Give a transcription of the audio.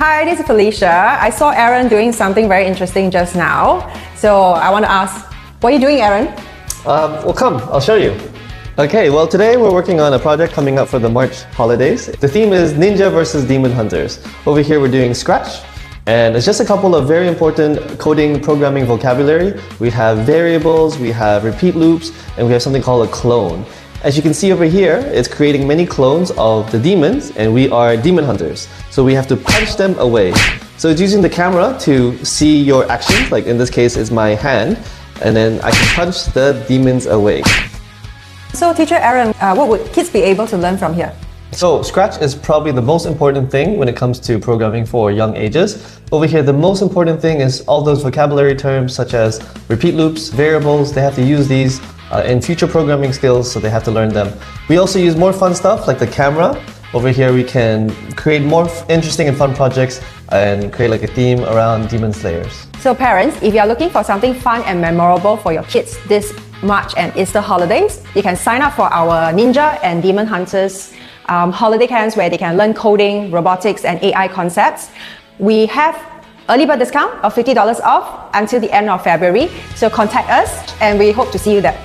Hi, this is Felicia. I saw Aaron doing something very interesting just now. So I want to ask, what are you doing, Aaron? Well, come, I'll show you. Okay, well today we're working on a project coming up for the March holidays. The theme is Ninja versus Demon Hunters. Over here we're doing Scratch, and it's just a couple of very important coding programming vocabulary. We have variables, we have repeat loops, and we have something called a clone. As you can see over here, it's creating many clones of the demons, and we are demon hunters. So we have to punch them away. So it's using the camera to see your actions, like in this case it's my hand, and then I can punch the demons away. So teacher Aaron, what would kids be able to learn from here? So Scratch is probably the most important thing when it comes to programming for young ages. Over here, the most important thing is all those vocabulary terms such as repeat loops, variables. They have to use these in future programming skills, so they have to learn them. We also use more fun stuff like the camera. Over here we can create more interesting and fun projects and create like a theme around Demon Slayers. So parents, if you are looking for something fun and memorable for your kids this March and Easter holidays, you can sign up for our Ninja and Demon Hunters holiday camps where they can learn coding, robotics and AI concepts. We have early bird discount of $50 off until the end of February. So contact us and we hope to see you there.